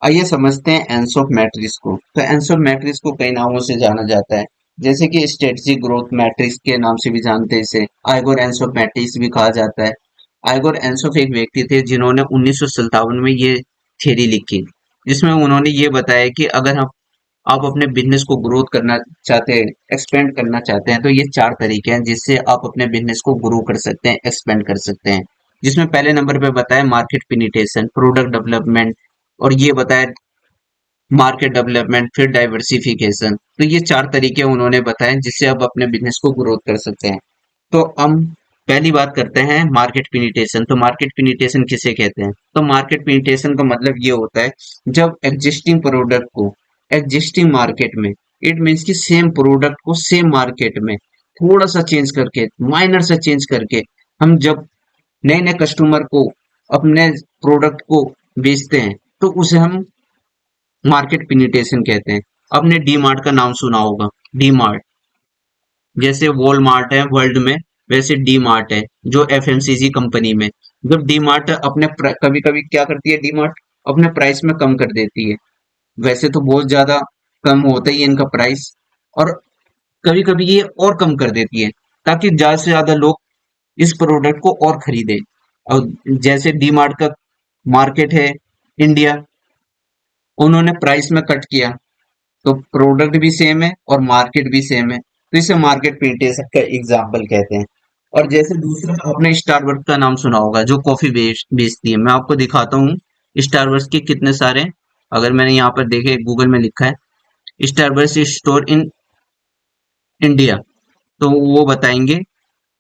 आइए समझते हैं एंसोफ मैट्रिक्स को। तो एंसोफ मैट्रिक्स को कई नामों से जाना जाता है, जैसे कि स्ट्रेटजिक ग्रोथ मैट्रिक्स के नाम से भी जानते हैं इसे। आइगोर एंसोफ मैट्रिक्स भी कहा जाता है। आइगोर एंसोफ एक व्यक्ति थे जिन्होंने 1957 में ये थ्योरी लिखी, जिसमें उन्होंने ये बताया कि अगर आप अपने बिजनेस को ग्रोथ करना चाहते हैं, एक्सपेंड करना चाहते हैं, तो ये 4 तरीके हैं जिससे आप अपने बिजनेस को ग्रो कर सकते हैं, एक्सपेंड कर सकते हैं। जिसमें पहले नंबर पे बताया मार्केट पेनिट्रेशन, प्रोडक्ट डेवलपमेंट, और ये बताया मार्केट डेवलपमेंट, फिर डाइवर्सिफिकेशन। तो ये 4 तरीके उन्होंने बताए जिससे आप अपने बिजनेस को ग्रोथ कर सकते हैं। तो हम पहली बात करते हैं मार्केट पेनिट्रेशन। तो मार्केट पेनिट्रेशन किसे कहते हैं? तो मार्केट पेनिट्रेशन का मतलब ये होता है जब एग्जिस्टिंग प्रोडक्ट को एग्जिस्टिंग मार्केट में, इट मीन्स कि सेम प्रोडक्ट को सेम मार्केट में थोड़ा सा चेंज करके, माइनर सा चेंज करके, हम जब नए नए कस्टमर को अपने प्रोडक्ट को बेचते हैं, तो उसे हम मार्केट पेनिट्रेशन कहते हैं। आपने डी मार्ट का नाम सुना होगा। डी मार्ट जैसे वॉलमार्ट है वर्ल्ड में, वैसे डी मार्ट है जो एफएमसीजी कंपनी में। जब डी मार्ट अपने कभी कभी क्या करती है, डी मार्ट अपने प्राइस में कम कर देती है। वैसे तो बहुत ज्यादा कम होता ही है इनका प्राइस, और कभी कभी ये और कम कर देती है ताकि ज्यादा से ज्यादा लोग इस प्रोडक्ट को और खरीदें। और जैसे डी मार्ट का मार्केट है इंडिया, उन्होंने प्राइस में कट किया, तो प्रोडक्ट भी सेम है और मार्केट भी सेम है, तो इसे मार्केट पेनिट्रेशन का एग्जाम्पल कहते हैं। और जैसे दूसरा, आपने स्टारबक्स का नाम सुना होगा जो कॉफी बेचती है। मैं आपको दिखाता हूँ स्टारबक्स के कितने सारे, अगर मैंने यहाँ पर देखे गूगल में लिखा है स्टारबक्स स्टोर इन इंडिया, तो वो बताएंगे।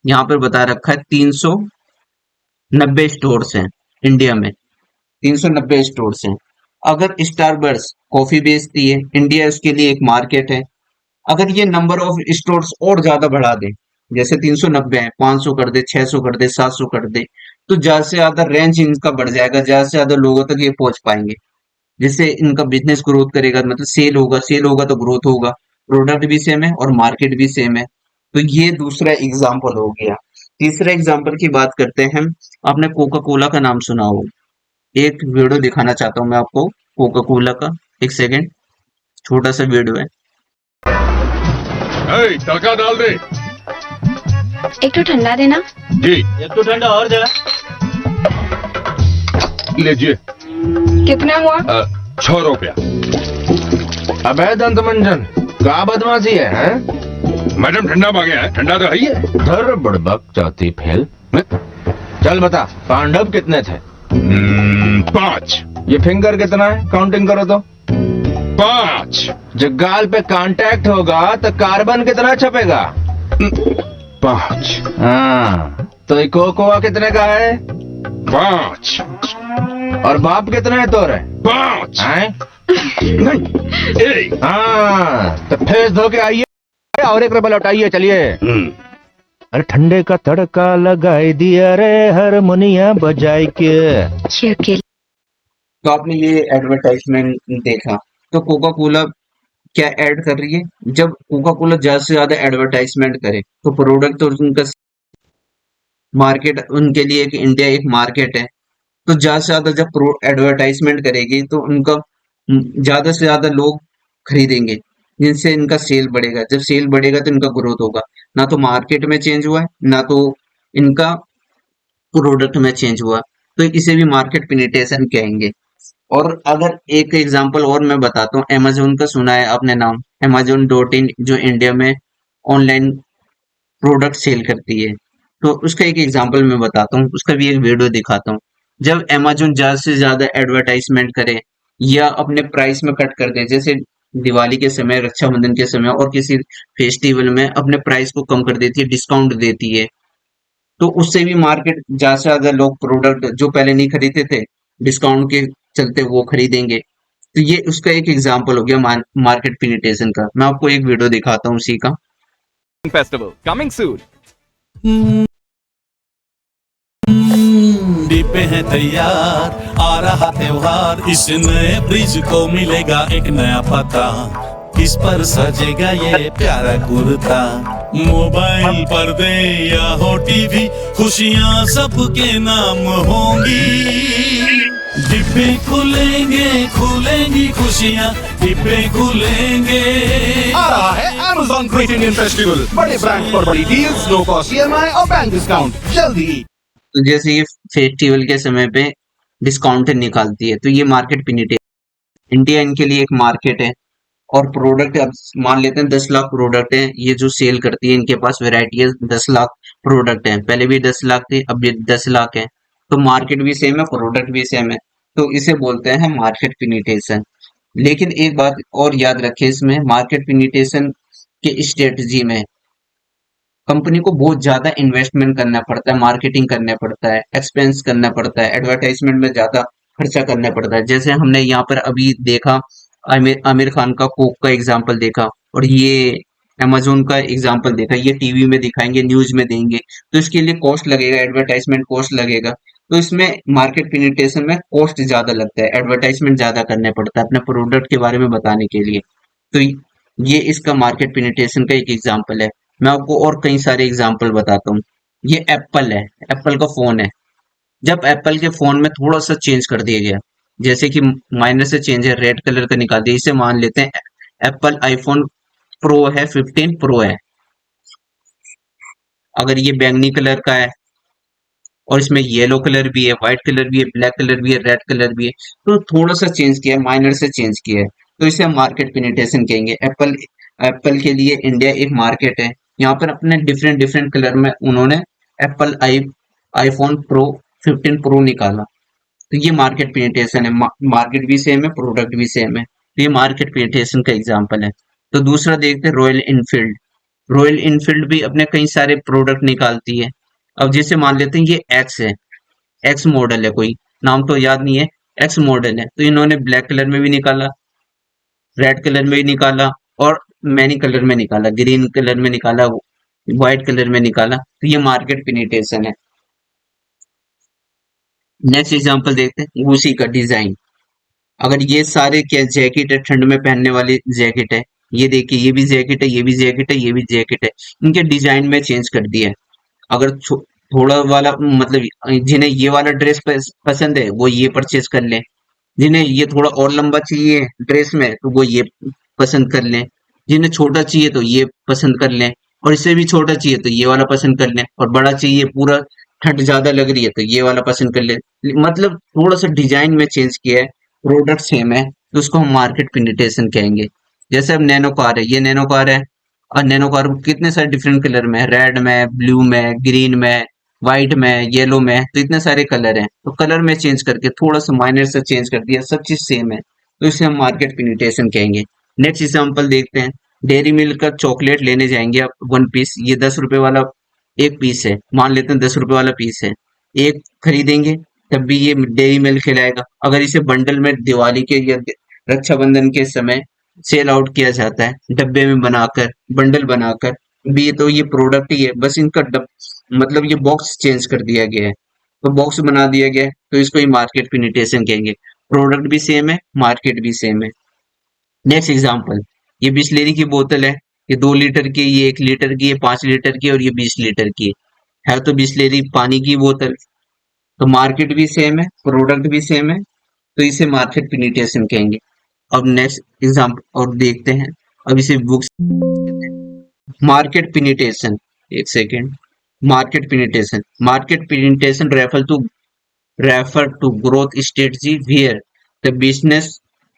यहाँ पर बता रखा है 390 स्टोर्स हैं इंडिया में, 390 स्टोर्स हैं। अगर स्टारबक्स कॉफी बेचती है, इंडिया उसके लिए एक मार्केट है, अगर ये नंबर ऑफ स्टोर्स और ज्यादा बढ़ा दे, जैसे 390 है, 500 कर दे, 600 कर दे, 700 कर दे, तो ज्यादा से ज्यादा रेंज इनका बढ़ जाएगा, ज्यादा से ज्यादा लोगों तक ये पहुंच पाएंगे, जिससे इनका बिजनेस ग्रोथ करेगा, मतलब सेल होगा तो ग्रोथ होगा। प्रोडक्ट भी सेम है और मार्केट भी सेम है। तो ये दूसरा एग्जाम्पल हो गया। तीसरा एग्जाम्पल की बात करते हैं हम। आपने कोका कोला का नाम सुना हो। एक वीडियो दिखाना चाहता हूँ मैं आपको कोका कोला का, एक सेकेंड, छोटा सा वीडियो है। तड़का डाल दे। एक तो ठंडा देना जी। एक तो ठंडा और जरा। लीजिए। कितना हुआ? 6 रुपया। अबे दंत मंजन, का बदमाशी है, हैं? मैडम ठंडा मांगे हैं, ठंडा तो है ही है। धर बड़बक चौथी फेल। चल बता, पांडव कितने थे? 5। ये फिंगर कितना है? काउंटिंग करो तो। 5। जब गाल पे कांटेक्ट होगा तो कार्बन कितना छपेगा? 5। हाँ, तो ये कोकोआ कितने का है? 5। और बाप कितने है तोरे? 5। हैं? नहीं। हाँ, तो फेस धो के आइए और एक रुपया लौटाइए, चलिए। अरे ठंडे का तड़का लगाई दिया रे, हारमोनिया बजाई के। तो आपने ये एडवर्टाइजमेंट देखा, तो कोका कोला क्या ऐड कर रही है? जब कोका कोला ज्यादा से ज्यादा एडवर्टाइजमेंट करे, तो प्रोडक्ट तो उनका मार्केट, उनके लिए एक इंडिया एक मार्केट है, तो ज्यादा से ज्यादा जब एडवर्टाइजमेंट करेगी तो उनका ज्यादा से ज्यादा लोग खरीदेंगे, जिनसे इनका सेल बढ़ेगा। जब सेल बढ़ेगा तो इनका ग्रोथ होगा। ना तो मार्केट में चेंज हुआ है, ना तो इनका प्रोडक्ट में चेंज हुआ, तो इसे भी मार्केट पेनिट्रेशन कहेंगे। और अगर एक एग्जांपल और मैं बताता हूँ, अमेजोन का सुना है आपने नाम? Amazon.in जो इंडिया में ऑनलाइन प्रोडक्ट सेल करती है, तो उसका एक एग्जांपल मैं बताता हूँ, उसका भी एक वीडियो दिखाता हूँ। जब अमेजोन ज्यादा से ज्यादा एडवर्टाइजमेंट करे या अपने प्राइस में कट कर दे, जैसे दिवाली के समय, रक्षाबंधन के समय और किसी फेस्टिवल में अपने प्राइस को कम कर देती है, डिस्काउंट देती है, तो उससे भी मार्केट ज्यादा से ज्यादा लोग प्रोडक्ट जो पहले नहीं खरीदते थे, डिस्काउंट के चलते वो खरीदेंगे। तो ये उसका एक एग्जांपल हो गया मार्केट पेनिट्रेशन का। मैं आपको एक वीडियो दिखाता हूँ उसी का। Festival coming soon. दीपे हैं तैयार, आ रहा त्योहार, इस नए ब्रिज को मिलेगा एक नया पता। किस पर सजेगा ये प्यारा कुर्ता? मोबाइल पर दे या हो टीवी, खुशियाँ सबके नाम होंगी। डिब्बे खुलेंगे खुलेंगी खुशियाँ, डिब्बे खुलेंगे। आ रहा है Amazon Great Indian Festival, बड़े ब्रांड पर बड़ी डील्स, लो कॉस्ट EMI और बैंक डिस्काउंट जल्दी। तो जैसे ये फेस्टिवल के समय पे डिस्काउंट निकालती है, तो ये मार्केट पेनिट्रेशन, इंडिया इनके लिए एक मार्केट है। और प्रोडक्ट अब मान लेते हैं 10 लाख प्रोडक्ट है, ये जो सेल करती है, इनके पास वैरायटी है, 10 लाख प्रोडक्ट है, पहले भी 10 लाख थे, अब भी 10 लाख है। तो मार्केट भी सेम है, प्रोडक्ट भी सेम है, तो इसे बोलते हैं मार्केट पेनिट्रेशन। लेकिन एक बात और याद रखें, इसमें मार्केट पेनिट्रेशन के स्ट्रेटजी में कंपनी को बहुत ज्यादा इन्वेस्टमेंट करना पड़ता है, मार्केटिंग करना पड़ता है, एक्सपेंस करना पड़ता है, एडवर्टाइजमेंट में ज्यादा खर्चा करना पड़ता है। जैसे हमने यहाँ पर अभी देखा, आमिर खान का कोक का एग्जाम्पल देखा, और ये अमेजोन का एग्जाम्पल देखा, ये टीवी में दिखाएंगे, न्यूज में देंगे, तो इसके लिए कॉस्ट लगेगा, एडवर्टाइजमेंट कॉस्ट लगेगा। तो इसमें मार्केट पेनिट्रेशन में कॉस्ट ज्यादा लगता है, एडवर्टाइजमेंट ज्यादा करना पड़ता है अपने प्रोडक्ट के बारे में बताने के लिए। तो ये इसका मार्केट पेनिट्रेशन का एक एग्जाम्पल है। मैं आपको और कई सारे एग्जाम्पल बताता हूँ। ये एप्पल है, एप्पल का फोन है। जब एप्पल के फोन में थोड़ा सा चेंज कर दिया गया, जैसे कि माइनर से चेंज है, रेड कलर का निकाल दिया, इसे मान लेते हैं एप्पल आईफोन प्रो है, 15 प्रो है। अगर ये बैंगनी कलर का है और इसमें येलो कलर भी है, व्हाइट कलर भी है, ब्लैक कलर भी है, रेड कलर भी है, तो थोड़ा सा चेंज किया है, माइनर से चेंज किया है, तो इसे हम मार्केट पेनिट्रेशन कहेंगे। एप्पल एप्पल के लिए इंडिया एक मार्केट है। यहाँ पर अपने डिफरेंट डिफरेंट कलर में उन्होंने एप्पल आईफोन प्रो 15 प्रो निकाला, तो ये मार्केट पेनिट्रेशन है। मार्केट भी सेम है, प्रोडक्ट भी सेम है, तो ये मार्केट पेनिट्रेशन का एग्जांपल है। तो दूसरा देखते हैं रॉयल इनफील्ड। रॉयल इनफील्ड भी अपने कई सारे प्रोडक्ट निकालती है। अब जैसे मान लेते हैं ये एक्स है, एक्स मॉडल है, कोई नाम तो याद नहीं है, एक्स मॉडल है, तो इन्होंने ब्लैक कलर में भी निकाला, रेड कलर में भी निकाला, और मैनी कलर में निकाला, ग्रीन कलर में निकाला, व्हाइट कलर में निकाला, तो ये मार्केट पेनिट्रेशन है। नेक्स्ट एग्जांपल देखते हैं, गुची का डिजाइन। अगर ये सारे क्या जैकेट है, ठंड में पहनने वाली जैकेट है, ये देखिए, ये भी जैकेट है, ये भी जैकेट है, ये भी जैकेट है, इनके डिजाइन में चेंज कर दिया है। अगर थोड़ा वाला मतलब जिन्हें ये वाला ड्रेस पसंद है वो ये परचेज कर लें, जिन्हें ये थोड़ा और लंबा चाहिए ड्रेस में तो वो ये पसंद कर लें, जिन्हें छोटा चाहिए तो ये पसंद कर लें, और इससे भी छोटा चाहिए तो ये वाला पसंद कर लें, और बड़ा चाहिए, पूरा ठंड ज्यादा लग रही है तो ये वाला पसंद कर लें। मतलब थोड़ा सा डिजाइन में चेंज किया है, प्रोडक्ट सेम है, तो उसको हम मार्केट पेनिट्रेशन कहेंगे। जैसे अब नैनो कार है, ये नैनो कार है, और नैनो कार कितने सारे डिफरेंट कलर में है, रेड में, ब्लू में, ग्रीन में, व्हाइट में, येलो में, तो इतने सारे कलर हैं, तो कलर में चेंज करके थोड़ा सा माइनर से चेंज कर दिया, सब चीज सेम है, तो इसे हम मार्केट पेनिट्रेशन कहेंगे। नेक्स्ट एग्जांपल देखते हैं, डेयरी मिल्क का चॉकलेट लेने जाएंगे आप 1 पीस, ये 10 रुपए वाला एक पीस है, मान लेते हैं 10 रुपए वाला पीस है, एक खरीदेंगे तब भी ये डेयरी मिल्क खिलाएगा। अगर इसे बंडल में दिवाली के या रक्षाबंधन के समय सेल आउट किया जाता है, डब्बे में बनाकर, बंडल बनाकर भी, तो ये प्रोडक्ट ही है, बस इनका मतलब ये बॉक्स चेंज कर दिया गया है, तो बॉक्स बना दिया गया है, तो इसको ही मार्केट पेनिट्रेशन कहेंगे। प्रोडक्ट भी सेम है, मार्केट भी सेम है। नेक्स्ट एग्जांपल, ये बिस्लेरी की बोतल है, ये 2 लीटर की, ये 1 लीटर की, ये 5 लीटर की, और ये 20 लीटर की है, तो बिस्लेरी पानी की बोतल, तो मार्केट भी सेम है, प्रोडक्ट भी सेम है, तो इसे मार्केट पेनिट्रेशन कहेंगे। अब नेक्स्ट एग्जांपल और देखते हैं, अब इसे बुक्स मार्केट पेनिट्रेशन, एक second, market penetration refer to growth strategy where the business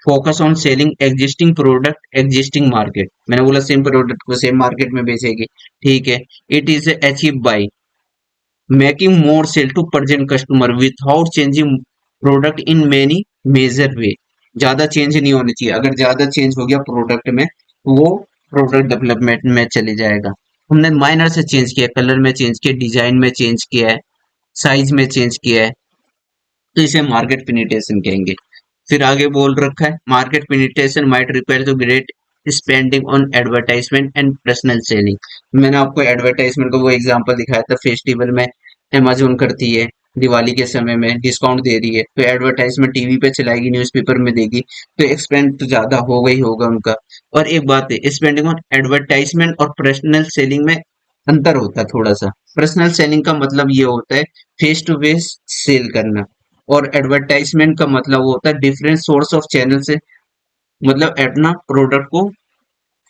focus on selling existing product existing market। मैंने बोला सेम प्रोडक्ट को सेम मार्केट में बेचेगी, ठीक है। It is achieve by making more sale to present customer without changing product in many major way. ज्यादा change नहीं होनी चाहिए, अगर ज्यादा चेंज हो गया प्रोडक्ट में वो प्रोडक्ट डेवलपमेंट में चले जाएगा। हमने माइनर से चेंज किया, कलर में चेंज किया, डिजाइन में चेंज किया है, साइज में चेंज किया है, तो इसे मार्केट पेनिट्रेशन कहेंगे। फिर आगे बोल रखा है, market penetration might require to great spending on advertisement and personal selling. मैंने आपको एडवर्टाइजमेंट का वो एग्जांपल दिखाया था, फेस्टिवल में अमेजोन करती है, दिवाली के समय में डिस्काउंट दे रही है, तो एडवर्टाइजमेंट टीवी पे चलाएगी, न्यूज़पेपर में देगी, तो एक्सपेंड तो ज्यादा होगा ही होगा उनका। और एक बात है, स्पेंडिंग ऑन एडवर्टाइजमेंट और पर्सनल सेलिंग में अंतर होता है थोड़ा सा। पर्सनल सेलिंग का मतलब ये होता है फेस टू फेस सेल करना, और एडवर्टाइजमेंट का मतलब वो होता है डिफरेंट सोर्स ऑफ चैनल से, मतलब अपना प्रोडक्ट को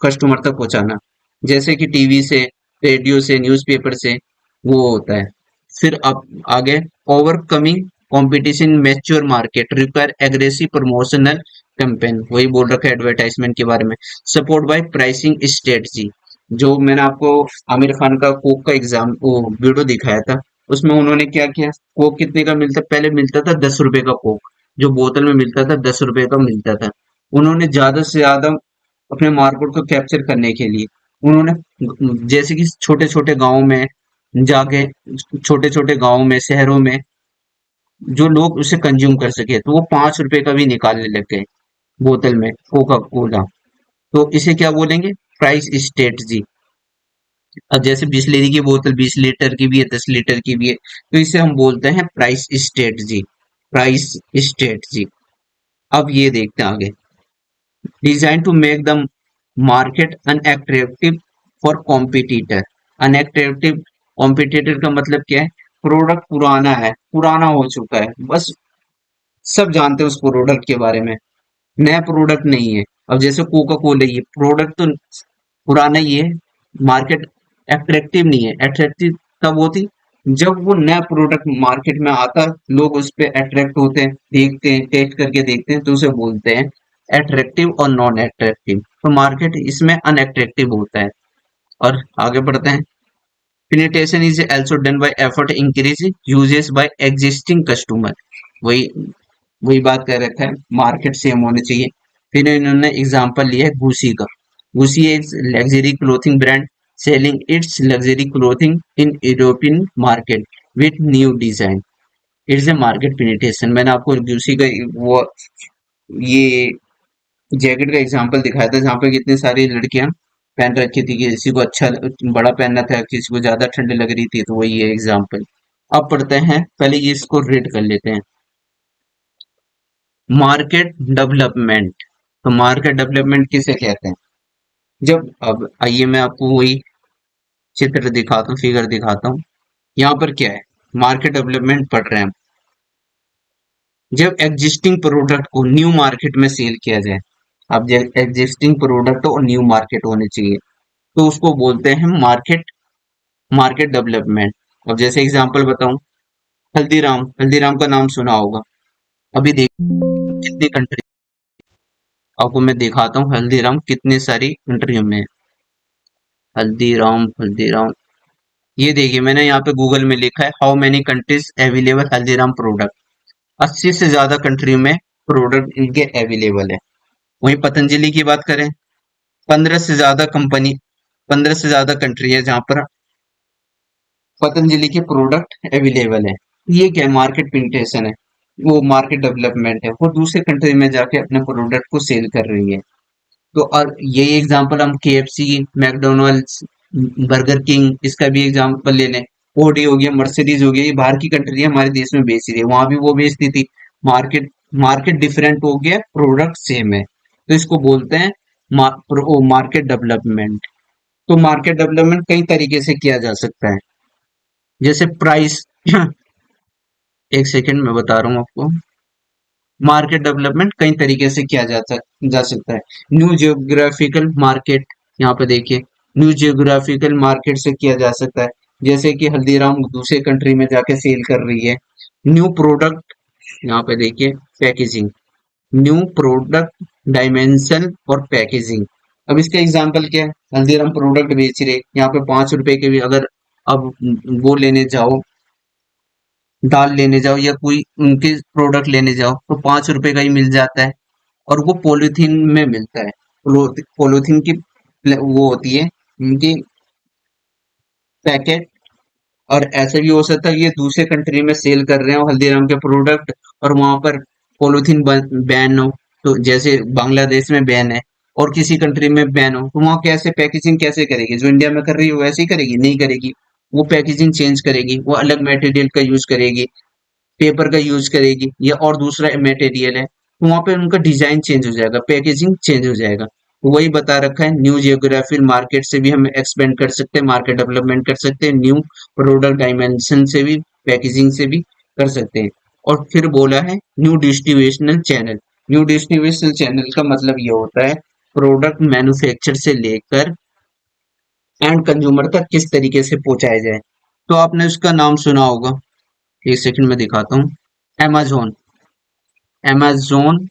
कस्टमर तक पहुंचाना, जैसे कि टीवी से, रेडियो से, न्यूज़पेपर से, वो होता है। फिर अब आगे, overcoming competition mature market require aggressive promotional campaign, वही बोल रखा है एडवर्टाइजमेंट के बारे में। सपोर्ट बाय प्राइसिंग स्ट्रेटजी, जो मैंने आपको आमिर खान का कोक का एग्जाम वो वीडियो दिखाया था, उसमें उन्होंने क्या किया, कोक कितने का मिलता, पहले मिलता था 10 रुपए का कोक, जो बोतल में मिलता था 10 रुपए का मिलता था। उन्होंने ज्यादा से ज्यादा अपने मार्केट को कैप्चर करने के लिए उन्होंने, जैसे कि छोटे छोटे गांवों में जाके, छोटे छोटे गांवों में, शहरों में जो लोग उसे कंज्यूम कर सके, तो वो 5 रुपए का भी निकालने लग गए बोतल में कोका कोला। तो इसे क्या बोलेंगे, प्राइस स्ट्रेटजी। अब जैसे बिस्लेरी की बोतल 20 लीटर की भी है, 10 लीटर की भी है, तो इसे हम बोलते हैं प्राइस स्ट्रेटजी, प्राइस स्ट्रेटजी। अब ये देखते हैं आगे, design to make the market unattractive for competitor. Unattractive competitor का मतलब क्या है, प्रोडक्ट पुराना है, पुराना हो चुका है, बस सब जानते हैं उस प्रोडक्ट के बारे में, नया प्रोडक्ट नहीं है। अब जैसे कोका कोला, ये प्रोडक्ट तो पुराना ही है, मार्केट अट्रैक्टिव नहीं है। अट्रैक्टिव तब होती जब वो नया प्रोडक्ट मार्केट में आता, लोग उस पे अट्रैक्ट होते हैं, देखते हैं, टेस्ट करके देखते हैं, तो उसे बोलते हैं अट्रैक्टिव और नॉन अट्रैक्टिव। तो मार्केट इसमें अनअट्रैक्टिव होता है। और आगे बढ़ते हैं, penetration is also done by effort increase uses by existing customer। वही वही बात कर रखा है, मार्केट सेम होनी चाहिए। फिर इन्होंने एग्जांपल लिया है गुसी का। Gucci is luxury clothing brand selling its luxury clothing in European market with new design. It's a market penetration. मैंने आपको गुसी का वो ये जैकेट का एग्जांपल दिखाया था, जहाँ पे कितनी सारी लड़कियां पहन रखी थी, किसी को अच्छा बड़ा पहनना था, किसी को ज्यादा ठंड लग रही थी, तो वही है एग्जांपल। अब पढ़ते हैं, पहले ये इसको रीड कर लेते हैं। Market development. तो मार्केट डेवलपमेंट किसे कहते हैं, जब, अब आइए मैं आपको वही चित्र दिखाता हूँ, फिगर दिखाता हूँ। यहाँ पर क्या है, मार्केट डेवलपमेंट पढ़ रहे हैं हम। जब एग्जिस्टिंग प्रोडक्ट को न्यू मार्केट में सेल किया जाए, अब जब एग्जिस्टिंग प्रोडक्ट और न्यू मार्केट होने चाहिए, तो उसको बोलते हैं मार्केट, मार्केट डेवलपमेंट। अब जैसे एग्जांपल बताऊं, हल्दीराम, हल्दीराम का नाम सुना होगा। अभी देख कितनी कंट्री, आपको मैं दिखाता हूँ हल्दीराम कितनी सारी कंट्रियों में है। हल्दीराम, हल्दीराम, ये देखिए मैंने यहाँ पे गूगल में लिखा है how many countries available Haldiram product. 80 से ज्यादा कंट्रियों में प्रोडक्ट इनके अवेलेबल है। वहीं पतंजलि की बात करें, 15 से ज्यादा कंपनी, 15 से ज्यादा कंट्री है जहां पर पतंजलि के प्रोडक्ट अवेलेबल है। ये क्या मार्केट पेनिट्रेशन है, वो मार्केट डेवलपमेंट है, वो दूसरे कंट्री में जाके अपने प्रोडक्ट को सेल कर रही है। तो और यही एग्जांपल हम KFC, मैकडोनल्ड्स, बर्गर किंग, इसका भी एग्जांपल ले लें। ओडी हो गया, मर्सिडीज हो गया, ये बाहर की कंट्री है, हमारे देश में बेच रही है, वहां भी वो बेचती थी। मार्केट, मार्केट डिफरेंट हो गया, प्रोडक्ट सेम है, तो इसको बोलते हैं मार्केट डेवलपमेंट। तो मार्केट डेवलपमेंट कई तरीके से किया जा सकता है, जैसे प्राइस एक सेकंड में बता रहा हूँ आपको। मार्केट डेवलपमेंट कई तरीके से किया जा सकता है। न्यू जियोग्राफिकल मार्केट, यहाँ पे देखिए, न्यू जियोग्राफिकल मार्केट से किया जा सकता है, जैसे कि हल्दीराम दूसरे कंट्री में जाके सेल कर रही है। न्यू प्रोडक्ट, यहाँ पे देखिए, पैकेजिंग, न्यू प्रोडक्ट डायमेंशन और पैकेजिंग। अब इसका एग्जांपल क्या है, हल्दीराम प्रोडक्ट बेच रहे, यहाँ पे 5 रुपए के भी अगर अब वो लेने जाओ, दाल लेने जाओ या कोई उनके प्रोडक्ट लेने जाओ, तो 5 रुपए का ही मिल जाता है, और वो पॉलिथीन में मिलता है। पॉलिथीन की वो होती है उनकी पैकेट। और ऐसे भी हो सकता है ये दूसरे कंट्री में सेल कर रहे हो हल्दीराम के प्रोडक्ट, और वहां पर पॉलिथीन बैन हो, तो जैसे बांग्लादेश में बैन है और किसी कंट्री में बैन हो, तो वहां कैसे पैकेजिंग कैसे करेगी, जो इंडिया में कर रही है वैसे ही करेगी, नहीं करेगी, वो पैकेजिंग चेंज करेगी, वो अलग मटेरियल का यूज करेगी, पेपर का यूज करेगी, या और दूसरा मटेरियल है, तो वहां पे उनका डिजाइन चेंज हो जाएगा, पैकेजिंग चेंज हो जाएगा। तो वही बता रखा है, न्यू जियोग्राफिकल मार्केट से भी हम एक्सपेंड कर सकते हैं, मार्केट डेवलपमेंट कर सकते हैं, न्यू प्रोडक्ट डायमेंशन से भी, पैकेजिंग से भी कर सकते हैं। और फिर बोला है new distributional channel. New distributional channel का मतलब ये होता है प्रोडक्ट मैन्युफैक्चर से लेकर एंड कंज्यूमर तक किस तरीके से पहुंचाया जाए। तो आपने उसका नाम सुना होगा, एक सेकंड में दिखाता हूँ। Amazon, Amazon.com,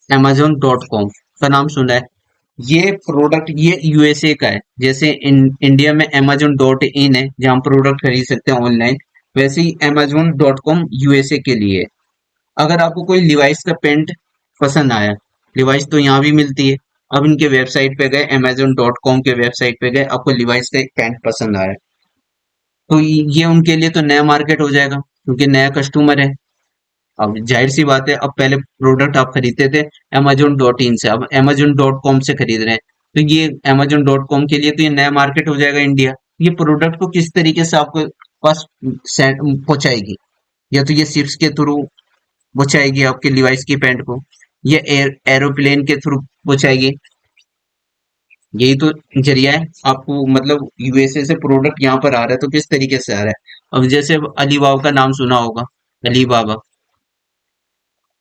Amazon.com का नाम सुना है। ये प्रोडक्ट ये यूएसए का है। जैसे इंडिया में Amazon.in है जहाँ प्रोडक्ट खरीद सकते हैं ऑनलाइन, वैसे ही Amazon.com यूएसए के लिए है। अगर आपको कोई लिवाइस का पैंट पसंद आया, लिवाइस तो यहाँ भी मिलती है, अब इनके वेबसाइट पे गए, Amazon.com के वेबसाइट पे गए, आपको लिवाइस का एक पैंट पसंद आया, तो ये उनके लिए तो नया मार्केट हो जाएगा क्योंकि नया कस्टमर है। अब जाहिर सी बात है, अब पहले प्रोडक्ट आप खरीदते थे Amazon.in से, अब Amazon.com से खरीद रहे हैं, तो ये Amazon.com के लिए तो ये नया मार्केट हो जाएगा इंडिया। ये प्रोडक्ट को किस तरीके से आपको पास पहुंचाएगी, या तो ये शिप्स के थ्रू पहुंचाएगी आपके लिवाइस की पैंट को, या एरोप्लेन के थ्रू पहुंचाएगी। यही तो जरिया है आपको, मतलब यूएसए से प्रोडक्ट यहाँ पर आ रहा है तो किस तरीके से आ रहा है। अब जैसे अलीबाबा का नाम सुना होगा, अलीबाबा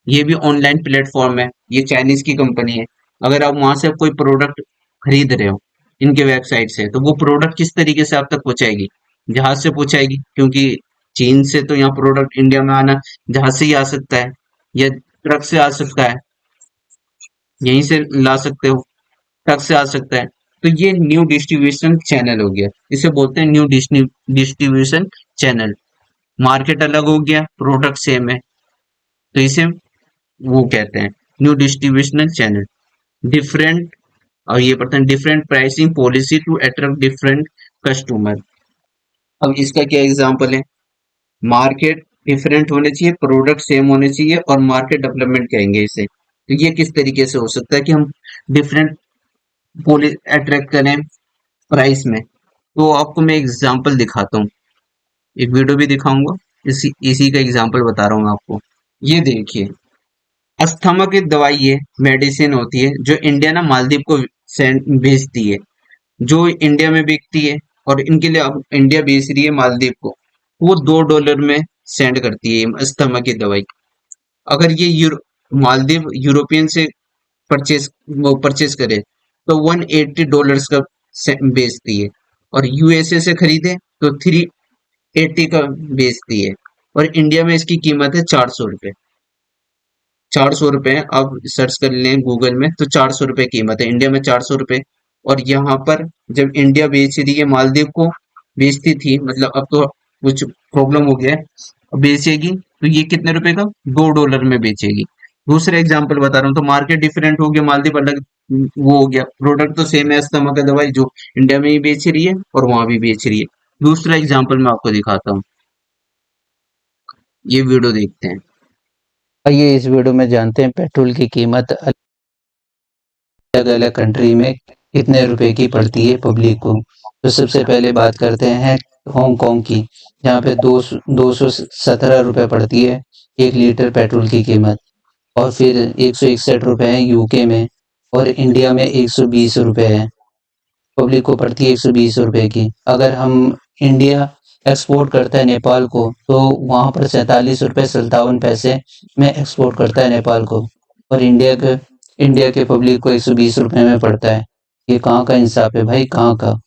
ये भी ऑनलाइन प्लेटफॉर्म है, ये चाइनीज की कंपनी है। अगर आप वहां से कोई प्रोडक्ट खरीद रहे हो इनके वेबसाइट से, तो वो प्रोडक्ट किस तरीके से आप तक पहुंचाएगी, जहाज से पहुंचाएगी, क्योंकि चीन से तो यहाँ प्रोडक्ट इंडिया में आना जहाज से ही आ सकता है, या ट्रक से आ सकता है, यहीं से ला सकते हो, ट्रक से आ सकता है। तो ये न्यू डिस्ट्रीब्यूशन चैनल हो गया, इसे बोलते हैं न्यू डिस्ट्रीब्यूशन चैनल। मार्केट अलग हो गया, प्रोडक्ट सेम है, तो इसे वो कहते हैं न्यू डिस्ट्रीब्यूशनल चैनल। डिफरेंट, और ये पढ़ते हैं different pricing policy to attract different customer. अब इसका क्या एग्जांपल है, मार्केट डिफरेंट होने चाहिए, प्रोडक्ट सेम होने चाहिए, और मार्केट डेवलपमेंट कहेंगे इसे। तो ये किस तरीके से हो सकता है कि हम डिफरेंट अट्रैक्ट करें प्राइस में। तो आपको मैं एग्जांपल दिखाता हूँ, एक वीडियो भी दिखाऊंगा, इसी का एग्जांपल बता रहा हूँ आपको। ये देखिए, अस्थमा की दवाई है, मेडिसिन होती है जो इंडिया ना मालदीव को भेजती है, जो इंडिया में बिकती है, और इनके लिए अब इंडिया बेच रही है मालदीव को, वो $2 में सेंड करती है अस्थमा की दवाई। अगर ये मालदीव यूरोपियन से परचेज करे तो $180 का बेचती है, और यूएसए से खरीदे तो 380 का बेचती है, और इंडिया में इसकी कीमत है ₹400। ₹400 आप सर्च कर लें गूगल में, तो ₹400 कीमत है, इंडिया में ₹400। और यहाँ पर जब इंडिया बेच रही है मालदीव को, बेचती थी, मतलब अब तो कुछ प्रॉब्लम हो गया है, अब बेचेगी तो ये कितने रुपए का, $2 में बेचेगी। दूसरा एग्जांपल बता रहा हूँ, तो मार्केट डिफरेंट हो गया, मालदीव अलग वो हो गया, प्रोडक्ट तो सेम है, अस्थमा का दवाई जो इंडिया में ही बेच रही है और वहां भी बेच रही है। दूसरा एग्जांपल मैं आपको दिखाता हूँ, ये वीडियो देखते हैं। आइए इस वीडियो में जानते हैं पेट्रोल की कीमत अलग अलग कंट्री में कितने रुपए की पड़ती है पब्लिक को। तो सबसे पहले बात करते हैं हांगकांग की, जहाँ पे 217 रुपए पड़ती है 1 लीटर पेट्रोल की कीमत, और फिर 161 रुपए है यूके में, और इंडिया में 120 रुपए है, पब्लिक को पड़ती है 120 रुपए की। अगर हम इंडिया एक्सपोर्ट करता है नेपाल को, तो वहाँ पर 47 रुपए 57 पैसे में एक्सपोर्ट करता है नेपाल को, और इंडिया के पब्लिक को 120 रुपए में पड़ता है। ये कहाँ का इंसाफ है भाई, कहाँ का।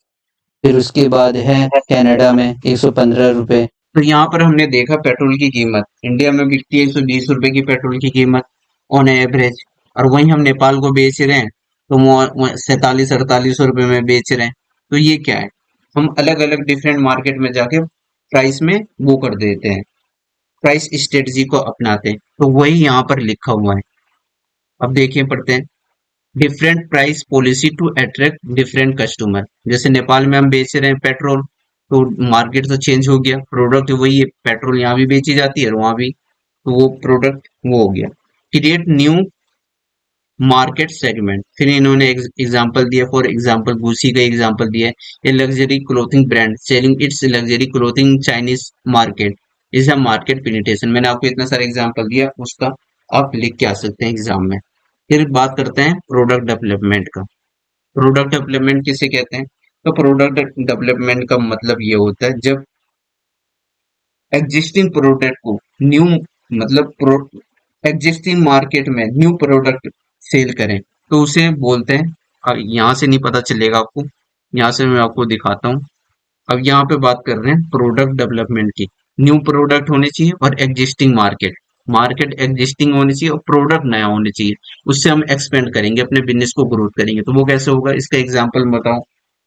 फिर उसके बाद है कनाडा में 115 रुपए। तो यहाँ पर हमने देखा पेट्रोल की कीमत इंडिया में बिकती है ₹120 की पेट्रोल की कीमत ऑन एवरेज, और वहीं हम नेपाल को बेच रहे हैं तो वो 47-48 रुपए में बेच रहे हैं। तो ये क्या है, हम अलग अलग डिफरेंट मार्केट में जाके प्राइस में वो कर देते हैं, प्राइस स्ट्रेटजी को अपनाते हैं। तो वही यहाँ पर लिखा हुआ है, अब देखिए पढ़ते हैं। Different price policy to attract different customer. जैसे नेपाल में हम बेच रहे हैं पेट्रोल, तो मार्केट तो चेंज हो गया, प्रोडक्ट वही है, पेट्रोल यहाँ भी बेची जाती है और वहां भी, तो वो प्रोडक्ट वो हो गया। क्रिएट न्यू मार्केट सेगमेंट, फिर इन्होंने एग्जांपल दिया, फॉर एग्जांपल गुसी का एग्जांपल दिया है, a luxury clothing brand selling its luxury clothing Chinese market is a market penetration. मैंने आपको इतना सारा एग्जांपल दिया, उसका आप लिख के आ सकते हैं एग्जाम में। फिर बात करते हैं प्रोडक्ट डेवलपमेंट का। प्रोडक्ट डेवलपमेंट किसे कहते हैं, तो प्रोडक्ट डेवलपमेंट का मतलब ये होता है जब एग्जिस्टिंग प्रोडक्ट को न्यू मतलब एग्जिस्टिंग मार्केट में न्यू प्रोडक्ट सेल करें तो उसे बोलते हैं। अब यहाँ से नहीं पता चलेगा आपको, यहाँ से मैं आपको दिखाता हूँ। अब यहाँ पे बात कर रहे हैं प्रोडक्ट डेवलपमेंट की। न्यू प्रोडक्ट होने चाहिए और एग्जिस्टिंग मार्केट, मार्केट एग्जिस्टिंग होनी चाहिए और प्रोडक्ट नया होना चाहिए। उससे हम एक्सपेंड करेंगे, अपने बिजनेस को ग्रोथ करेंगे। तो वो कैसे होगा, इसका एग्जांपल बताऊं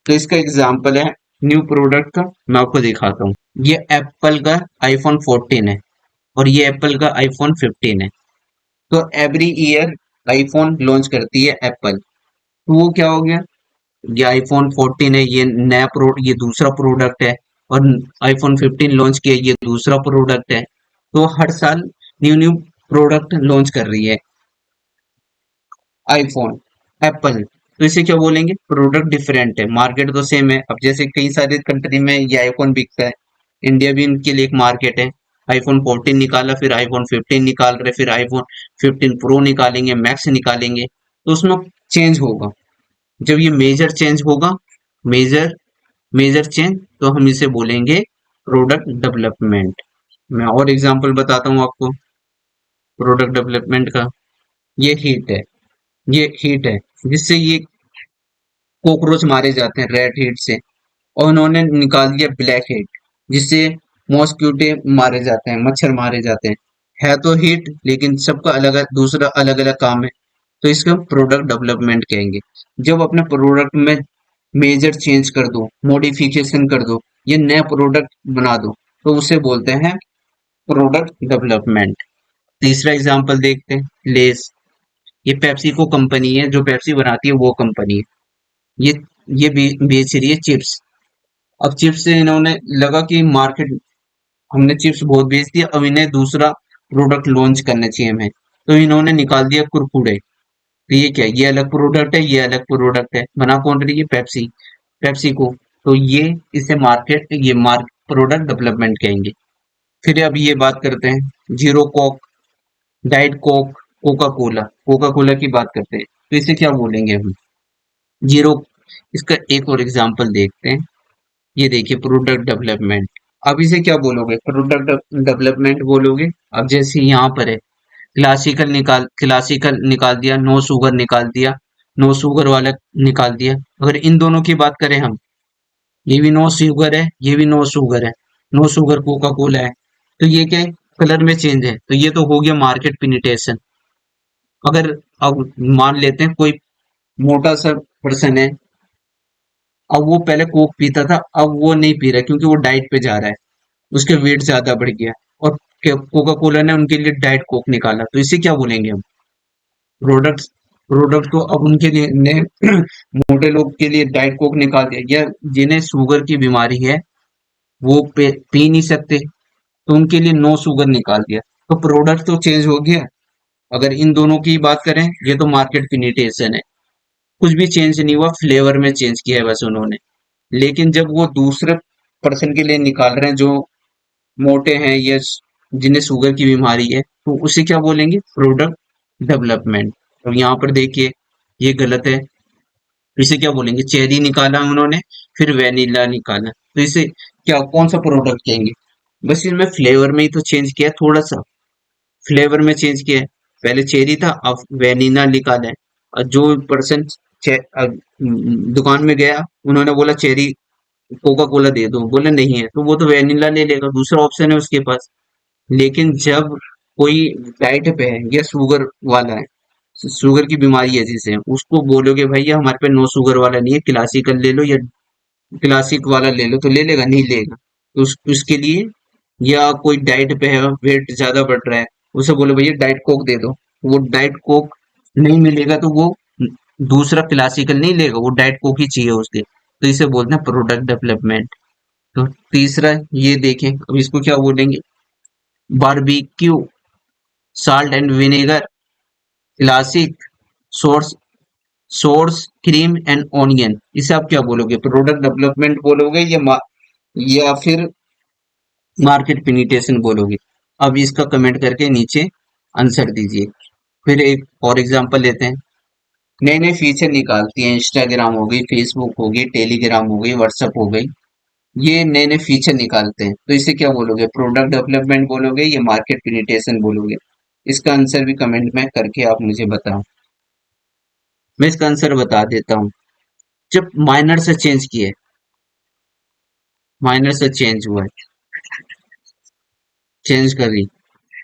तो इसका एग्जांपल है न्यू प्रोडक्ट का। मैं आपको दिखाता हूँ। ये एप्पल का आईफोन 14 है और ये एप्पल का आईफोन 15 है। तो एवरी ईयर आईफोन लॉन्च करती है एप्पल। तो वो क्या हो गया, ये आईफोन 14 है, ये नया ये दूसरा प्रोडक्ट है। और आईफोन 15 लॉन्च किया, ये दूसरा प्रोडक्ट है। तो हर साल न्यू न्यू प्रोडक्ट लॉन्च कर रही है आईफोन एप्पल। तो इसे क्या बोलेंगे, प्रोडक्ट डिफरेंट है, मार्केट तो सेम है। अब जैसे कई सारे कंट्री में ये आईफोन बिकता है, इंडिया भी इनके लिए एक मार्केट है। आईफोन 14 निकाला, फिर आईफोन 15 निकाल रहे, फिर आईफोन 15 प्रो निकालेंगे, मैक्स निकालेंगे। तो उसमें चेंज होगा। जब ये मेजर चेंज होगा, मेजर मेजर चेंज, तो हम इसे बोलेंगे प्रोडक्ट डेवलपमेंट। मैं और एग्जांपल बताता हूँ आपको प्रोडक्ट डेवलपमेंट का। ये हीट है, ये हीट है जिससे ये कॉकरोच मारे जाते हैं रेड हीट से। और उन्होंने निकाल दिया ब्लैक हीट, जिससे मॉस्क्यूटे मारे जाते हैं, मच्छर मारे जाते हैं। है तो हीट, लेकिन सबका अलग दूसरा अलग अलग काम है। तो इसको प्रोडक्ट डेवलपमेंट कहेंगे। जब अपने प्रोडक्ट में मेजर चेंज कर दो, मॉडिफिकेशन कर दो, ये नया प्रोडक्ट बना दो, तो उसे बोलते हैं प्रोडक्ट डेवलपमेंट। तीसरा एग्जांपल देखते हैं, लेस। ये पेप्सी को कंपनी है, जो पेप्सी बनाती है वो कंपनी है। ये ये बेच रही है चिप्स। अब चिप्स से इन्होंने लगा कि मार्केट, हमने चिप्स बहुत बेच दिया, अब इन्हें दूसरा प्रोडक्ट लॉन्च करना चाहिए हमें। तो इन्होंने निकाल दिया कुरकुरे। तो ये क्या है? ये अलग प्रोडक्ट है, ये अलग प्रोडक्ट है। बना कौन रही है, पेप्सी, पेप्सी को। तो ये इसे मार्केट, ये मार्क प्रोडक्ट डेवलपमेंट कहेंगे। फिर अब ये बात करते हैं zero Coke, diet Coke, Coca Cola. Coca Cola की बात करते हैं तो इसे क्या बोलेंगे हम, जीरो। इसका एक और एग्जांपल देखते हैं। ये देखिए प्रोडक्ट डेवलपमेंट। अब इसे क्या बोलोगे, प्रोडक्ट डेवलपमेंट बोलोगे। अब जैसे यहाँ पर है क्लासिकल निकाल दिया, नो शुगर निकाल दिया, नो शुगर वाला निकाल दिया। अगर इन दोनों की बात करें हम, ये भी नो शुगर है, ये भी नो शुगर है, नो शुगर कोका कोला है। तो ये क्या है, कलर में चेंज है। तो ये तो हो गया मार्केट पिनिटेशन। अगर अब मान लेते हैं कोई मोटा सा पर्सन है, अब वो पहले कोक पीता था, अब वो नहीं पी रहा क्योंकि वो डाइट पे जा रहा है, उसके वेट ज्यादा बढ़ गया। और कोका कोला ने उनके लिए डाइट कोक निकाला। तो इसे क्या बोलेंगे हम, प्रोडक्ट। प्रोडक्ट को अब उनके लिए ने मोटे लोग के लिए डाइट कोक निकाल दिया, या जिन्हें शुगर की बीमारी है वो पी नहीं सकते, तो उनके लिए नो शुगर निकाल दिया। तो प्रोडक्ट तो चेंज हो गया। अगर इन दोनों की बात करें, ये तो मार्केट पिनिटेशन है, कुछ भी चेंज नहीं हुआ, फ्लेवर में चेंज किया है बस उन्होंने। लेकिन जब वो दूसरे पर्सन के लिए निकाल रहे हैं जो मोटे हैं या जिन्हें शुगर की बीमारी है, तो उसे क्या बोलेंगे, प्रोडक्ट डेवलपमेंट। तो यहाँ पर देखिए ये गलत है। इसे क्या बोलेंगे, चेरी निकाला उन्होंने, फिर वेनिला निकाला, तो इसे क्या, कौन सा प्रोडक्ट कहेंगे। बस इसमें फ्लेवर में ही तो चेंज किया है, थोड़ा सा फ्लेवर में चेंज किया है। पहले चेरी था, अब वेनिला निकाला है। और जो पर्सन दुकान में गया, उन्होंने बोला चेरी कोका कोला दे दो, बोले नहीं है, तो वो तो वेनिला ले लेगा, दूसरा ऑप्शन है उसके पास। लेकिन जब कोई डाइट पे है या शुगर वाला है, शुगर की बीमारी है जिसे, उसको बोलोगे भैया हमारे पे नो शुगर वाला नहीं है, क्लासिकल ले लो या क्लासिक वाला ले लो, तो ले लेगा, नहीं लेगा। तो उसके लिए, या कोई डाइट पे है, वेट ज्यादा बढ़ रहा है, उसे बोलो भैया डाइट कोक दे दो, वो डाइट कोक नहीं मिलेगा, तो वो दूसरा क्लासिकल नहीं लेगा, वो डाइट कोक ही चाहिए उसके। तो इसे बोलते हैं प्रोडक्ट डेवलपमेंट। तो तीसरा ये देखें, अब इसको क्या बोलेंगे, barbecue, salt and vinegar, classic, source source cream and onion. इसे आप क्या बोलोगे, प्रोडक्ट डेवलपमेंट बोलोगे या फिर मार्केट पेनिट्रेशन बोलोगे। अब इसका कमेंट करके नीचे आंसर दीजिए। फिर एक और एग्जांपल लेते हैं। नए नए फीचर निकालती है, इंस्टाग्राम हो गई, फेसबुक हो गई, टेलीग्राम हो गई, व्हाट्सएप हो गई। ये नए नए फीचर निकालते हैं, तो इसे क्या बोलोगे? प्रोडक्ट डेवलपमेंट बोलोगे या मार्केट पेनिट्रेशन बोलोगे? इसका आंसर भी कमेंट में करके आप मुझे बताओ। मैं इसका आंसर बता देता हूँ। जब माइनर से चेंज किए, माइनर से चेंज हुआ है, चेंज कर दी,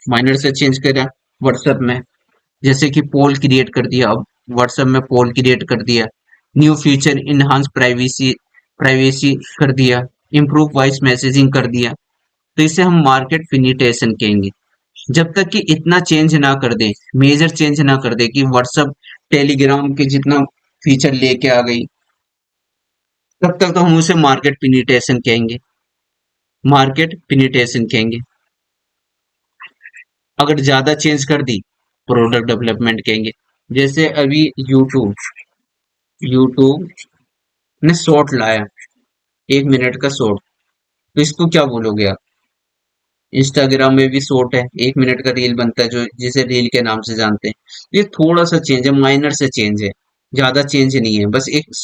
माइनर से चेंज करा व्हाट्सएप में, जैसे कि पोल क्रिएट कर दिया। अब व्हाट्सएप में पोल क्रिएट कर दिया, new feature enhance privacy privacy कर दिया, इम्प्रूव वॉइस मैसेजिंग कर दिया, तो इसे हम मार्केट पेनिट्रेशन कहेंगे। जब तक कि इतना चेंज ना कर दे, मेजर चेंज ना कर दे कि व्हाट्सएप टेलीग्राम के जितना फीचर लेके आ गई, तब तक तो हम उसे मार्केट पेनिट्रेशन कहेंगे, मार्केट पेनिट्रेशन कहेंगे। अगर ज्यादा चेंज कर दी, प्रोडक्ट डेवलपमेंट कहेंगे। जैसे अभी यूट्यूब यूट्यूब ने शॉर्ट लाया, 1 मिनट का शॉर्ट, तो इसको क्या बोलोगे आप? इंस्टाग्राम में भी शॉर्ट है, 1 मिनट का रील बनता है, जो जिसे रील के नाम से जानते हैं। ये थोड़ा सा चेंज है, माइनर से चेंज है, ज्यादा चेंज नहीं है, बस एक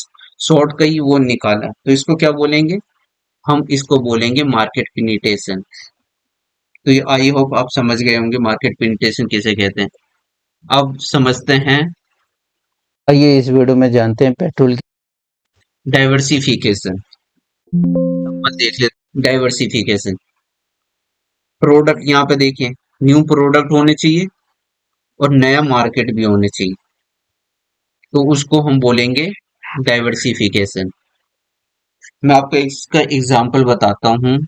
शॉर्ट का ही वो निकाला, तो इसको क्या बोलेंगे? हम इसको बोलेंगे मार्केट पेनिट्रेशन। तो ये आई होप आप समझ गए होंगे मार्केट पेनिट्रेशन किसे कहते हैं। अब समझते हैं आइए इस वीडियो में जानते हैं पेट्रोल डाइवर्सिफिकेशन। देख ले, डाइवर्सिफिकेशन। प्रोडक्ट यहाँ पे देखिए, न्यू प्रोडक्ट होने चाहिए और नया मार्केट भी होने चाहिए, तो उसको हम बोलेंगे डाइवर्सिफिकेशन। मैं आपको इसका एग्जांपल बताता हूँ।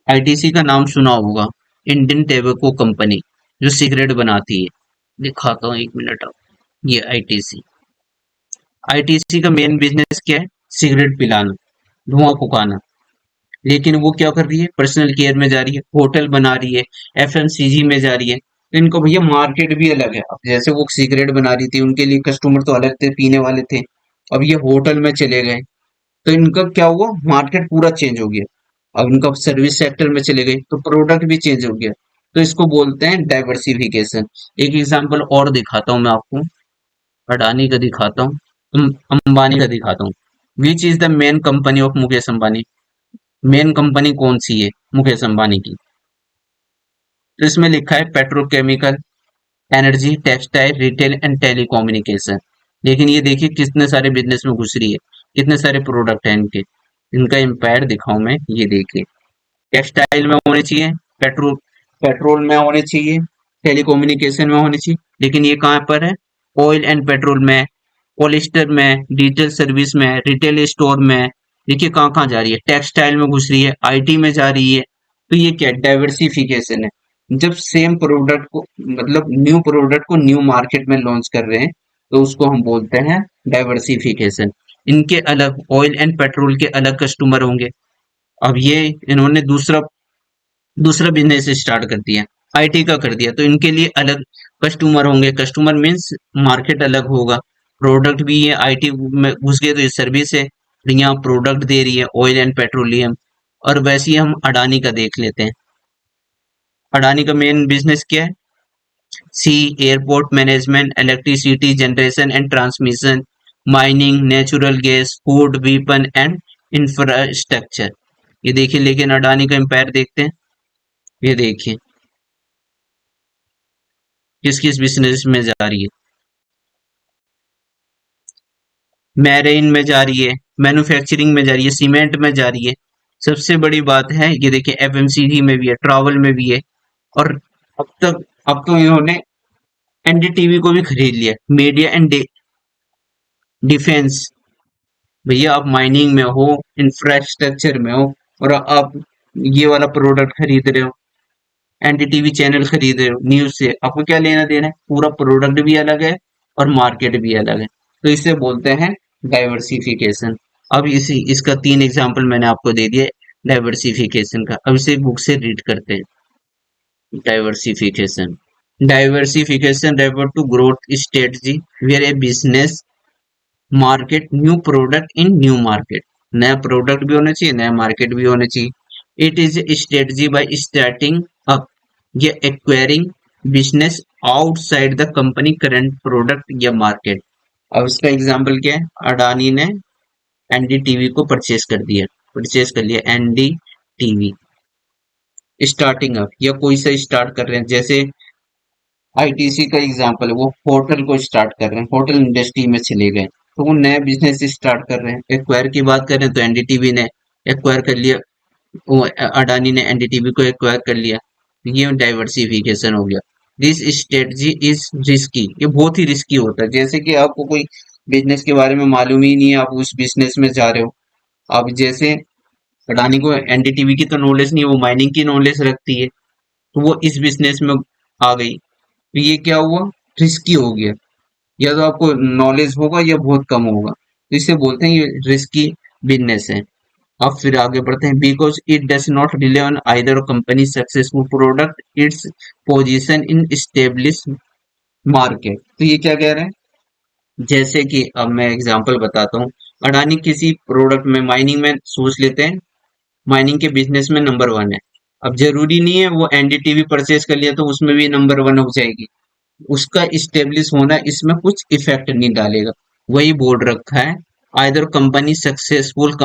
आईटीसी का नाम सुना होगा, इंडियन टेबको कंपनी, जो सिगरेट बनाती है। दिखाता हूँ, 1 मिनट आप। ये आईटीसी आईटीसी का मेन बिजनेस क्या है? सिगरेट पिलाना, धुआं फुकाना। लेकिन वो क्या कर रही है? पर्सनल केयर में जा रही है, होटल बना रही है, एफएमसीजी में जा रही है। तो इनको भैया मार्केट भी अलग है। अब जैसे वो सिगरेट बना रही थी, उनके लिए कस्टमर तो अलग थे, पीने वाले थे। अब ये होटल में चले गए, तो इनका क्या हुआ? मार्केट पूरा चेंज हो गया। अब इनका सर्विस सेक्टर में चले गए, तो प्रोडक्ट भी चेंज हो गया। तो इसको बोलते हैं डाइवर्सिफिकेशन। एक एग्जांपल और दिखाता हूँ मैं आपको, अडानी का दिखाता हूँ, अंबानी का दिखाता हूँ। Which is the main company of Mukesh Ambani? Main company कौन सी है मुकेश अंबानी की? तो इसमें लिखा है petrochemical, energy, textile, retail and telecommunication. लेकिन ये देखिए कितने सारे बिजनेस में घुस रही है, कितने सारे प्रोडक्ट हैं इनके। इनका एम्पायर दिखाऊं मैं, ये देखिए। टेक्सटाइल में होने चाहिए, पेट्रोल पेट्रोल में होने चाहिए, टेलीकम्युनिकेशन में होने चाहिए, लेकिन ये कहाँ पर है? ऑयल एंड पेट्रोल में, पॉलिस्टर में, डिजिटल सर्विस में, रिटेल स्टोर में। देखिए कहाँ कहाँ जा रही है, टेक्सटाइल में घुस रही है, आईटी में जा रही है। तो ये क्या डाइवर्सिफिकेशन है? जब सेम प्रोडक्ट को, मतलब न्यू प्रोडक्ट को न्यू मार्केट में लॉन्च कर रहे हैं, तो उसको हम बोलते हैं डाइवर्सिफिकेशन। इनके अलग ऑयल एंड पेट्रोल के अलग कस्टमर होंगे। अब ये इन्होंने दूसरा दूसरा बिजनेस स्टार्ट कर दिया, आईटी का कर दिया, तो इनके लिए अलग कस्टमर होंगे। कस्टमर मीन्स मार्केट अलग होगा। प्रोडक्ट भी ये आईटी में घुस गए, तो ये सर्विस है, यहाँ प्रोडक्ट दे रही है ऑयल एंड पेट्रोलियम। और वैसे ही हम अडानी का देख लेते हैं। अडानी का मेन बिजनेस क्या है? See, airport management, electricity generation and transmission, mining, natural gas, food, weapon and infrastructure. ये देखिए, लेकिन अडानी का एम्पायर देखते हैं। ये देखिए किस किस बिजनेस में जा रही है। मैरीन में जा रही है, मैन्युफैक्चरिंग में जा रही है, सीमेंट में जा रही है। सबसे बड़ी बात है, ये देखिए एफएमसीजी में भी है, ट्रैवल में भी है। और अब तो इन्होंने एनडीटीवी को भी खरीद लिया, मीडिया एंड डिफेंस। भैया आप माइनिंग में हो, इंफ्रास्ट्रक्चर में हो, और आप ये वाला प्रोडक्ट खरीद रहे हो, एनडीटीवी चैनल खरीद रहे हो, न्यूज से आपको क्या लेना देना है? पूरा प्रोडक्ट भी अलग है और मार्केट भी अलग है, तो इसे बोलते हैं डाइवर्सिफिकेशन। अब इसका 3 एग्जाम्पल मैंने आपको दे दिए डाइवर्सिफिकेशन का। अब इसे बुक से रीड करते हैं। Diversification. Diversification refer to growth strategy where a business market new product in new market. नया प्रोडक्ट भी होना चाहिए, नया मार्केट भी होना चाहिए। It is strategy by starting up या acquiring business outside the company current product या मार्केट। अब इसका एग्जांपल क्या है? अडानी ने एनडीटीवी को परचेज कर दिया, परचेज कर लिया एनडीटीवी। स्टार्टिंग अप या कोई सा स्टार्ट कर रहे हैं, जैसे आईटीसी का एग्जांपल है, वो होटल को स्टार्ट कर रहे हैं, होटल इंडस्ट्री में चले गए, तो वो नया बिजनेस स्टार्ट कर रहे हैं। एक्वायर की बात करें तो एनडीटीवी ने एक्वायर कर लिया, वो अडानी ने एनडीटीवी को एक्वायर कर लिया, ये डाइवर्सिफिकेशन हो गया। दिस स्ट्रेटजी इज रिस्की, ये बहुत ही रिस्की होता है। जैसे कि आपको कोई बिजनेस के बारे में मालूम ही नहीं है, आप उस बिजनेस में जा रहे हो। अब जैसे अडानी को एनडीटीवी की तो नॉलेज नहीं है, वो माइनिंग की नॉलेज रखती है, तो वो इस बिजनेस में आ गई, तो ये क्या हुआ, रिस्की हो गया। या तो आपको नॉलेज होगा या बहुत कम होगा, तो इसे बोलते हैं ये रिस्की बिजनेस है। अब फिर आगे बढ़ते हैं, because it does not rely on either company successful product its position in establish market. तो ये क्या कह रहे हैं, जैसे कि अब मैं एग्जांपल बताता हूँ। अडानी किसी प्रोडक्ट में, माइनिंग में सोच लेते हैं, माइनिंग के बिजनेस में नंबर वन है। अब जरूरी नहीं है वो एनडीटीवी परचेज कर लिया तो उसमें भी नंबर वन हो जाएगी, उसका इस्टेब्लिश होना इसमें कुछ इफेक्ट नहीं डालेगा। वही बोर्ड रखा है, आइदर कंपनी सक्सेसफुल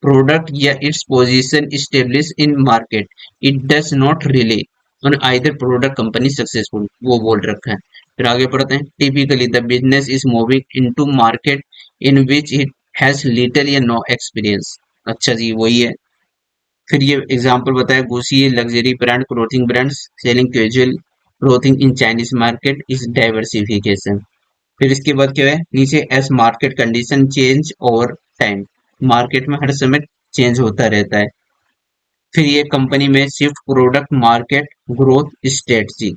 प्रोडक्ट या its position establish in market, it does not rely on either product company successful, वो बोर्ड रखा है। फिर आगे पढ़ते हैं, typically the business is moving into market in which it has little या no experience. अच्छा जी, वही है। फिर ये एग्जांपल बताया, Gucci luxury brand, clothing brands selling casual clothing in Chinese market is diversification. फिर इसके बाद क्या है नीचे, S market condition change over time, market में हर समय चेंज होता रहता है। फिर ये company may shift product market growth strategy,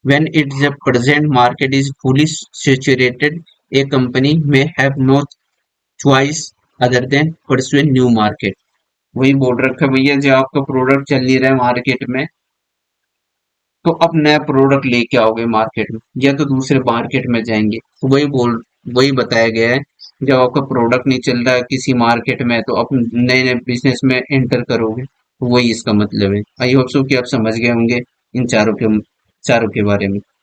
when it's the present market is fully saturated a company may have no choice other than pursue new market. वही बोल रखा है भैया, जो आपका प्रोडक्ट चल नहीं रहा है मार्केट में, तो अब नया प्रोडक्ट लेके आओगे मार्केट में, या तो दूसरे मार्केट में जाएंगे। तो वही बताया गया है, जब आपका प्रोडक्ट नहीं चल रहा है किसी मार्केट में, तो आप नए नए बिजनेस में एंटर करोगे, तो वही इसका मतलब है। आई होप सो कि आप समझ गए होंगे इन चारों के बारे में।